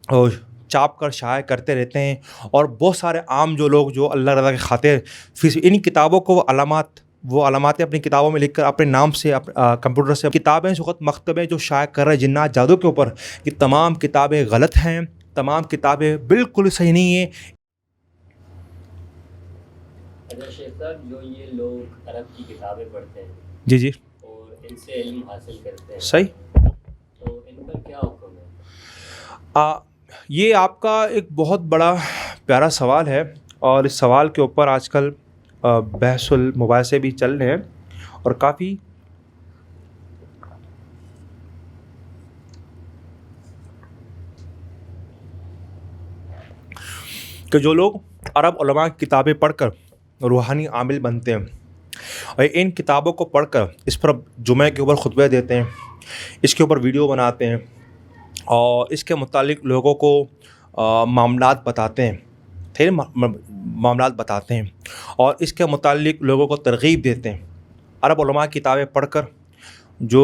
اور چاپ کر شائع کرتے رہتے ہیں، اور بہت سارے عام جو لوگ جو اللہ رضا کی خاطر ان کتابوں کو وہ علاماتیں اپنی کتابوں میں لکھ کر اپنے نام سے کمپیوٹر سے کتابیں اس وقت مکتبیں جو شائع کر رہے ہیں جنات جادو کے اوپر، کہ تمام کتابیں غلط ہیں، تمام کتابیں بالکل صحیح نہیں ہیں۔ اچھا شیخ صاحب، جو یہ لوگ عرب کی کتابیں پڑھتے ہیں جی جی اور ان سے علم حاصل کرتے ہیں، صحیح۔ تو ان پر کیا حکم ہے؟ یہ آپ کا ایک بہت بڑا پیارا سوال ہے، اور اس سوال کے اوپر آج کل بحث المباحثے بھی چل رہے ہیں، اور کافی کہ جو لوگ عرب علماء کی کتابیں پڑھ کر روحانی عامل بنتے ہیں، اور ان کتابوں کو پڑھ کر اس پر جمعہ کے اوپر خطبے دیتے ہیں، اس کے اوپر ویڈیو بناتے ہیں، اور اس کے متعلق لوگوں کو معاملات بتاتے ہیں، معاملات بتاتے ہیں، اور اس کے متعلق لوگوں کو ترغیب دیتے ہیں۔ عرب علماء کی کتابیں پڑھ کر جو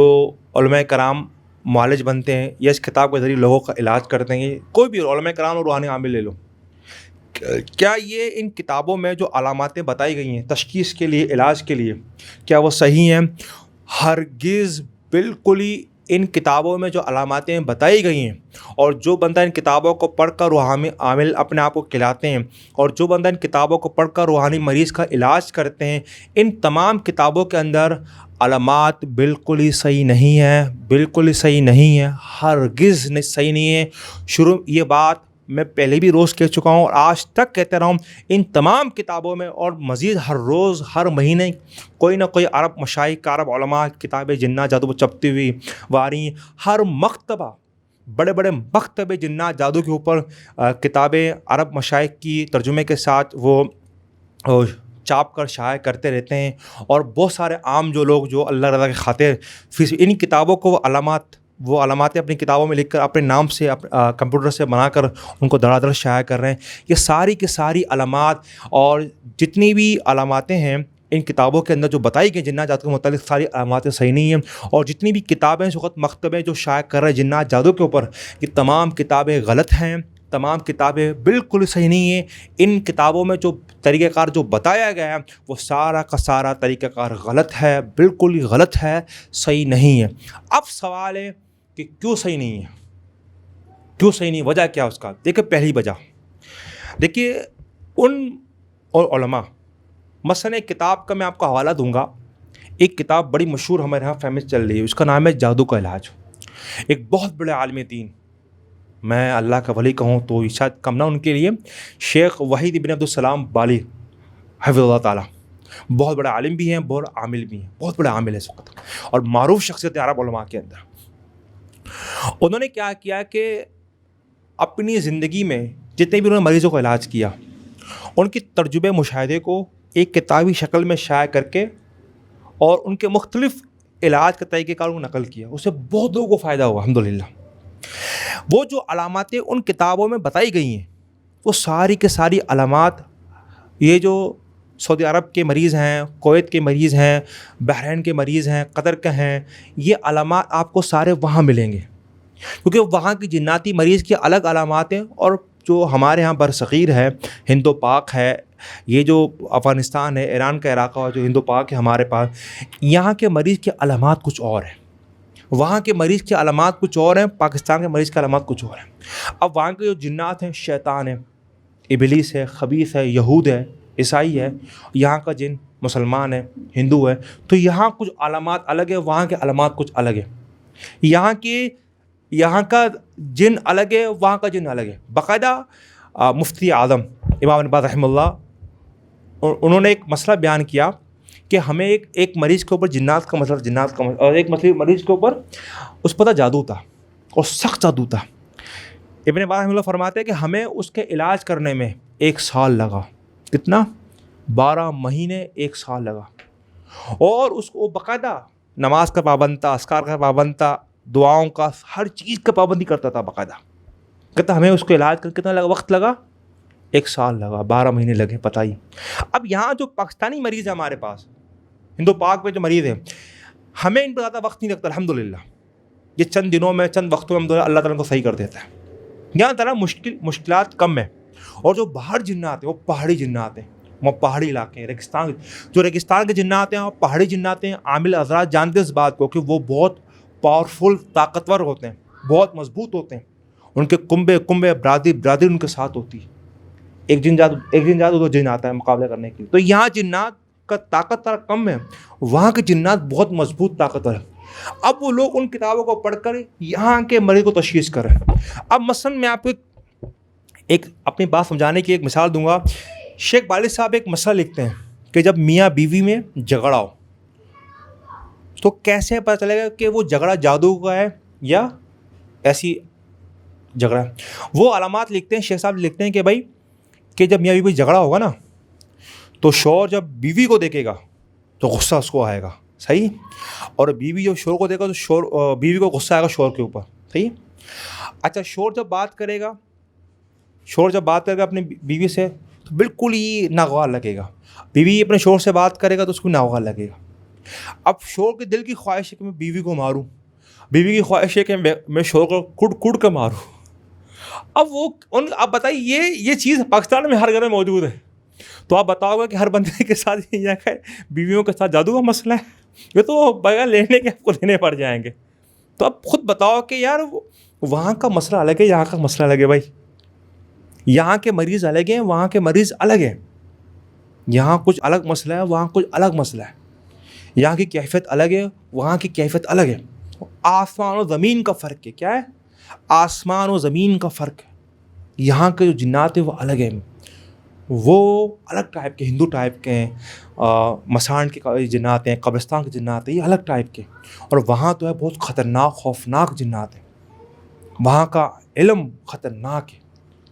علماء کرام معالج بنتے ہیں، یا اس کتاب کے ذریعے لوگوں کا علاج کرتے ہیں، کوئی بھی علماء کرام اور روحانی عامل لے لو، کیا یہ ان کتابوں میں جو علاماتیں بتائی گئی ہیں تشخیص کے لیے، علاج کے لیے، کیا وہ صحیح ہیں؟ ہرگز بالکل ہی ان کتابوں میں جو علاماتیں بتائی گئی ہیں، اور جو بندہ ان کتابوں کو پڑھ کر روحانی عامل اپنے آپ کو کھلاتے ہیں، اور جو بندہ ان کتابوں کو پڑھ کر روحانی مریض کا علاج کرتے ہیں، ان تمام کتابوں کے اندر علامات بالکل ہی صحیح نہیں ہیں، بالکل ہی صحیح نہیں ہیں، ہرگز صحیح نہیں ہے۔ یہ بات میں پہلے بھی روز کہہ چکا ہوں، اور آج تک کہتے رہا ہوں، ان تمام کتابوں میں اور مزید ہر روز ہر مہینے کوئی نہ کوئی عرب مشائخ، عرب علماء کتابیں جنات جادو چپتی ہوئی واری، ہر مکتبہ، بڑے بڑے مکتبے جنات جادو کے اوپر کتابیں عرب مشائخ کی ترجمے کے ساتھ وہ چاپ کر شائع کرتے رہتے ہیں، اور بہت سارے عام جو لوگ جو اللہ رضا کی خاطر ان کتابوں کو وہ علاماتیں اپنی کتابوں میں لکھ کر اپنے نام سے کمپیوٹر سے بنا کر ان کو دھڑا دھڑ شائع کر رہے ہیں۔ یہ ساری کی ساری علامات اور جتنی بھی علاماتیں ہیں ان کتابوں کے اندر جو بتائی گئی جنات جادو کے متعلق، ساری علاماتیں صحیح نہیں ہیں، اور جتنی بھی کتابیں اس وقت مکتبیں جو شائع کر رہے ہیں جنات جادو کے اوپر، یہ تمام کتابیں غلط ہیں، تمام کتابیں بالکل صحیح نہیں ہیں۔ ان کتابوں میں جو طریقہ کار جو بتایا گیا ہے وہ سارا کا سارا طریقہ کار غلط ہے، بالکل ہی غلط ہے، صحیح نہیں ہے۔ اب سوال ہے کہ کیوں صحیح نہیں ہے؟ کیوں صحیح نہیں؟ وجہ کیا اس کا؟ دیکھیں، پہلی وجہ دیکھیے، ان اور علماء، مثلا ایک کتاب کا میں آپ کو حوالہ دوں گا، ایک کتاب بڑی مشہور ہمارے یہاں فیمس چل رہی ہے، اس کا نام ہے جادو کا علاج۔ ایک بہت بڑے عالم دین، میں اللہ کا ولی کہوں تو شاید کم نہ ان کے لیے، شیخ وحید ابن عبدالسلام بالی حفظ اللہ تعالیٰ، بہت بڑے عالم بھی ہیں، بہت عامل بھی ہیں، بہت بڑے عامل ہیں اس وقت، اور معروف شخصیت عرب علماء کے اندر۔ انہوں نے کیا کیا کہ اپنی زندگی میں جتنے بھی انہوں نے مریضوں کا علاج کیا، ان کی تجربے مشاہدے کو ایک کتابی شکل میں شائع کر کے، اور ان کے مختلف علاج کا طریقہ کار کو نقل کیا، اس سے بہت لوگوں کو فائدہ ہوا الحمدللہ۔ وہ جو علاماتیں ان کتابوں میں بتائی گئی ہیں، وہ ساری کے ساری علامات، یہ جو سعودی عرب کے مریض ہیں، کویت کے مریض ہیں، بحرین کے مریض ہیں، قطر کے ہیں، یہ علامات آپ کو سارے وہاں ملیں گے، کیونکہ وہاں کی جناتی مریض کی الگ علامات ہیں، اور جو ہمارے ہاں برصغیر ہے، ہند و پاک ہے، یہ جو افغانستان ہے، ایران کا علاقہ جو ہند و پاک ہے ہمارے پاس، یہاں کے مریض کی علامات کچھ اور ہیں، وہاں کے مریض کی علامات کچھ اور ہیں، پاکستان کے مریض کی علامات کچھ اور ہیں۔ اب وہاں کے جو جنات ہیں، شیطان ہے، ابلیس ہے، خبیث ہے، یہود ہے، عیسائی ہے، یہاں کا جن مسلمان ہے، ہندو ہے، تو یہاں کچھ علامات الگ ہے، وہاں کے علامات کچھ الگ ہے، یہاں کا جن الگ ہے، وہاں کا جن الگ ہے۔ باقاعدہ مفتی اعظم امام ابن باز رحمہ اللہ، انہوں نے ایک مسئلہ بیان کیا کہ ہمیں ایک مریض کے اوپر جنات کا مسئلہ، اور ایک مریض کے اوپر اس پتہ جادو تھا، اور سخت جادو تھا۔ ابن باز رحمہ اللہ فرماتے ہیں کہ ہمیں اس کے علاج کرنے میں 1 سال لگا۔ کتنا؟ 12 مہینے، 1 سال لگا، اور اس کو باقاعدہ نماز کا پابند تھا، اذکار کا پابند تھا، دعاؤں کا، ہر چیز کا پابندی کرتا تھا باقاعدہ۔ کہتا ہمیں اس کو علاج کر کتنا لگا، وقت لگا؟ 1 سال لگا، 12 مہینے لگے، پتہ ہی۔ اب یہاں جو پاکستانی مریض ہے ہمارے پاس، ہندو پاک میں جو مریض ہیں، ہمیں ان پر زیادہ وقت نہیں لگتا الحمدللہ، یہ چند دنوں میں، چند وقتوں میں الحمدللہ اللہ تعالیٰ کو صحیح کر دیتا ہے۔ یہاں طرح مشکلات کم ہیں. اور جو باہر جنات ہیں وہ پہاڑی جنات ہیں, وہ پہاڑی علاقے ہیں, ریگستان, جو ریگستان کے جنات ہیں اور پہاڑی جنات ہیں. عامل حضرات جانتے ہیں اس بات کو کہ وہ بہت پاورفل, طاقتور ہوتے ہیں, بہت مضبوط ہوتے ہیں. ان کے کنبے برادری ان کے ساتھ ہوتی ہے. ایک جن جات دو جن آتا ہے مقابلہ کرنے کے لیے. تو یہاں جنات کا طاقت کم ہے, وہاں کے جنات بہت مضبوط طاقتور ہیں. اب وہ لوگ ان کتابوں کو پڑھ کر یہاں کے مریض کو تشخیص کریں. اب مثلاً میں آپ کو ایک اپنی بات سمجھانے کی ایک مثال دوں گا. شیخ بالغ صاحب ایک مسئلہ لکھتے ہیں کہ جب میاں بیوی میں جھگڑا ہو تو کیسے پتہ چلے گا کہ وہ جھگڑا جادو کا ہے یا ایسی جھگڑا ہے. وہ علامات لکھتے ہیں, شیخ صاحب لکھتے ہیں کہ بھائی کہ جب میاں بیوی جھگڑا ہوگا نا تو شوہر جب بیوی کو دیکھے گا تو غصہ اس کو آئے گا, صحیح, اور بیوی جب شوہر کو دیکھے گا تو بیوی کو غصہ آئے گا شوہر کے اوپر, صحیح. اچھا, شوہر جب بات کرے گا اپنی بیوی سے تو بالکل ہی ناگوار لگے گا. بیوی اپنے شوہر سے بات کرے گا تو اس کو ناگوار لگے گا. اب شوہر کے دل کی خواہش ہے کہ میں بیوی کو ماروں, بیوی کی خواہش ہے کہ میں شوہر کو کڑ کے ماروں. اب بتائیے یہ چیز پاکستان میں ہر گھر میں موجود ہے. تو آپ بتاؤ گے کہ ہر بندے کے ساتھ یہ ہے بیویوں کے ساتھ جادو کا مسئلہ ہے, یہ تو بغیر لینے کے آپ کو لینے پڑ جائیں گے. تو اب خود بتاؤ کہ یار وہاں کا مسئلہ الگ ہے, یہاں کا مسئلہ الگ ہے. بھائی یہاں کے مریض الگ ہیں, وہاں کے مریض الگ ہیں. یہاں کچھ الگ مسئلہ ہے, وہاں کچھ الگ مسئلہ ہے. یہاں کی کیفیت الگ ہے, وہاں کی کیفیت الگ ہے. آسمان و زمین کا فرق ہے. کیا ہے؟ آسمان و زمین کا فرق ہے. یہاں کے جو جنات ہیں وہ الگ ہیں, وہ الگ ٹائپ کے, ہندو ٹائپ کے ہیں. مسانڈ کے جنات ہیں, قبرستان کے جنات ہیں, یہ الگ ٹائپ کے. اور وہاں تو ہے بہت خطرناک خوفناک جنات ہیں, وہاں کا علم خطرناک ہے.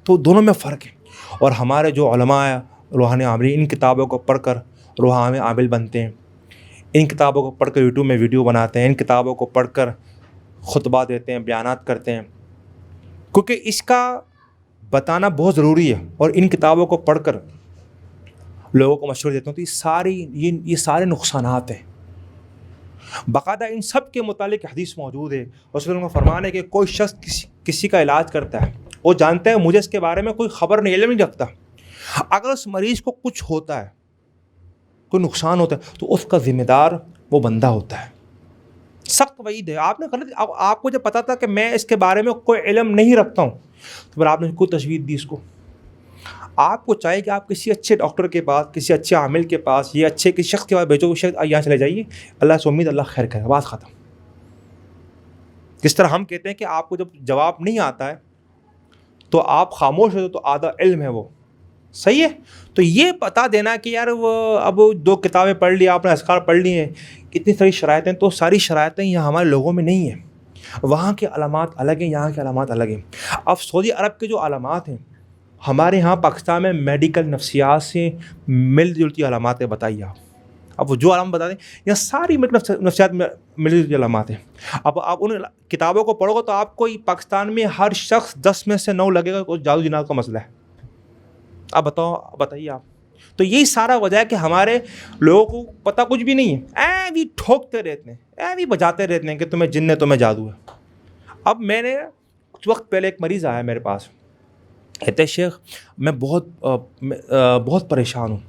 تو دونوں میں فرق ہے. اور ہمارے جو علماء روحانی عاملین ان کتابوں کو پڑھ کر روحانی عامل بنتے ہیں, ان کتابوں کو پڑھ کر یوٹیوب میں ویڈیو بناتے ہیں, ان کتابوں کو پڑھ کر خطبہ دیتے ہیں, بیانات کرتے ہیں, کیونکہ اس کا بتانا بہت ضروری ہے. اور ان کتابوں کو پڑھ کر لوگوں کو مشورہ دیتا ہوں. تو یہ سارے نقصانات ہیں. باقاعدہ ان سب کے متعلق حدیث موجود ہے. رسول اللہ کا فرمان ہے کہ کوئی شخص کسی کا علاج کرتا ہے, وہ جانتا ہے مجھے اس کے بارے میں کوئی خبر نہیں, علم نہیں رکھتا, اگر اس مریض کو کچھ ہوتا ہے, کوئی نقصان ہوتا ہے, تو اس کا ذمہ دار وہ بندہ ہوتا ہے. سخت وعید ہے. آپ نے آپ کو جب پتا تھا کہ میں اس کے بارے میں کوئی علم نہیں رکھتا ہوں, تو پھر آپ نے کوئی تجویز دی اس کو. آپ کو چاہیے کہ آپ کسی اچھے ڈاکٹر کے پاس, کسی اچھے عامل کے پاس, یہ اچھے کسی شخص کے پاس بھیجو, شخص یہاں چلے جائیے, اللہ سے امید اللہ خیر کرے, بات ختم. جس طرح ہم کہتے ہیں کہ آپ کو جب جواب نہیں آتا ہے تو آپ خاموش ہو تو آدھا علم ہے وہ, صحیح ہے. تو یہ بتا دینا کہ یار وہ اب 2 کتابیں پڑھ لی آپ نے, اذکار پڑھ لی ہیں, اتنی ساری شرائطیں, تو ساری شرائطیں یہاں ہمارے لوگوں میں نہیں ہیں. وہاں کے علامات الگ ہیں, یہاں کے علامات الگ ہیں. اب سعودی عرب کے جو علامات ہیں, ہمارے یہاں پاکستان میں میڈیکل نفسیات سے مل جلتی علامات ہیں. بتائیے آپ, اب وہ جو علامات بتا دیں, یہ ساری نفسیات میں مل جلتی علامات ہیں. اب آپ ان کتابوں کو پڑھو گے تو آپ کو پاکستان میں ہر شخص 10 میں سے 9 لگے گا کہ جادو جنات کا مسئلہ ہے. اب بتائیے آپ. تو یہی سارا وجہ ہے کہ ہمارے لوگوں کو پتہ کچھ بھی نہیں ہے, بھی ٹھوکتے رہتے ہیں, بھی بجاتے رہتے ہیں کہ تمہیں جن ہے, تمہیں جادو ہے. اب میں نے کچھ وقت پہلے ایک مریض آیا میرے پاس, کہتے شیخ میں بہت پریشان ہوں,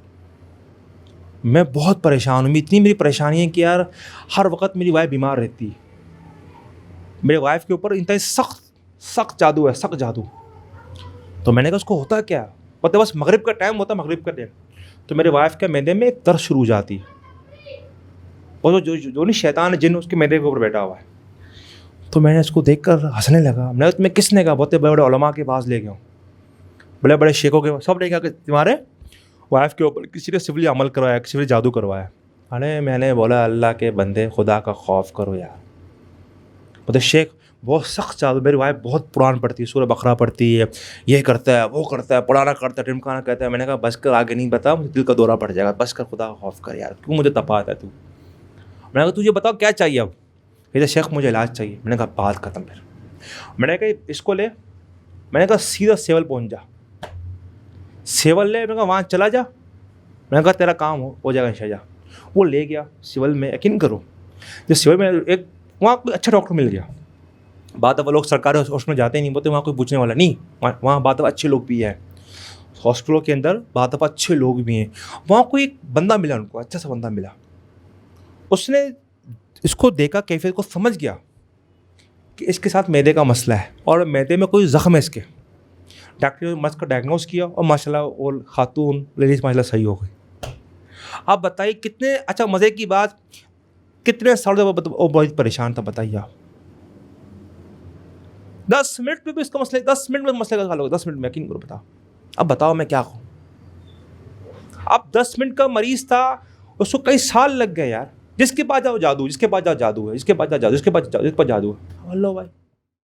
میں بہت پریشان ہوں, اتنی میری پریشانی ہے کہ یار ہر وقت میری وائف بیمار رہتی ہے, میرے وائف کے اوپر انتہائی سخت جادو ہے, سخت جادو. تو میں نے کہا اس کو ہوتا کیا؟ پتہ بس مغرب کا ٹائم ہوتا ہے, مغرب کا ٹائم, تو میرے وائف کے معدے میں ایک درد شروع ہو جاتی ہے, اور جو نہیں شیطان جن اس کے معدے کے اوپر بیٹھا ہوا ہے. تو میں نے اس کو دیکھ کر ہنسنے لگا. میں نے تمہیں کس نے کہا؟ بہت بڑے بڑے علماء کے پاس لے گیا ہوں, بڑے بڑے شیخوں کے پاس, سب نے کہا کہ تمہارے وائف کے اوپر کسی نے سفلی عمل کروایا, کسی نے جادو کروایا. ارے میں نے بولا اللہ کے بندے خدا کا خوف کرو یار. بولتے شیخ بہت سخت جادو, میری وائف بہت قرآن پڑھتی ہے, سورہ بقرہ پڑھتی ہے, یہ کرتا ہے وہ کرتا ہے, پڑھانا کرتا ہے, ٹمکانا کہتا ہے. میں نے کہا بس کر, آگے نہیں بتا, مجھے دل کا دورہ پڑ جائے گا, بس کر, خدا کا خوف کر یار, کیوں مجھے تپاتا ہے تو. میں نے کہا تجھے بتاؤ کیا چاہیے اب؟ کہتے شیخ مجھے علاج چاہیے. میں نے کہا بات ختم. پھر میں نے کہا اس کو لے, میں نے کہا سیدھا سیول پہنچ جا, سیول لے. میں نے کہا وہاں چلا جا, میں نے کہا تیرا کام ہو جائے گا انشاءاللہ. وہ لے گیا سیول میں. یقین کرو جو سیول میں ایک وہاں کوئی اچھا ڈاکٹر مل گیا, بعد دفعہ لوگ سرکاری ہاسپٹل میں جاتے ہی نہیں، بولتے وہاں کوئی پوچھنے والا نہیں، وہاں بعد دفعہ اچھے لوگ بھی ہیں، ہاسپٹلوں کے اندر بعد دفعہ اچھے لوگ بھی ہیں. وہاں کوئی ایک بندہ ملا، ان کو اچھا سا بندہ ملا، اس نے اس کو دیکھا، کیفیت کو سمجھ گیا کہ اس کے ساتھ معدے کا مسئلہ ہے اور معدے میں کوئی زخم ہے اس کے. ڈاکٹر نے مسئلہ کا ڈائگنوز کیا اور ماشاء اللہ وہ خاتون لیڈیز ماشاء اللہ صحیح ہو گئی. آپ بتائیے کتنے اچھا مزے کی بات، کتنے سالوں سے وہ بہت پریشان تھا، بتائیے آپ. 10 منٹ میں بھی اس کا مسئلہ، 10 منٹ میں مسئلہ کا حل ہوگا، 10 منٹ میں، یقین کرو. بتاؤ اب، بتاؤ میں کیا کہوں. اب 10 منٹ کا مریض تھا، اس کو کئی سال لگ گئے یار. جس کے پاس جاؤ جادو، جس کے پاس جاؤ جادو ہے، جس کے پاس جاؤ جادو، جس کے پاس جاؤ جس کے پاس جادو ہے. اللہ بھائی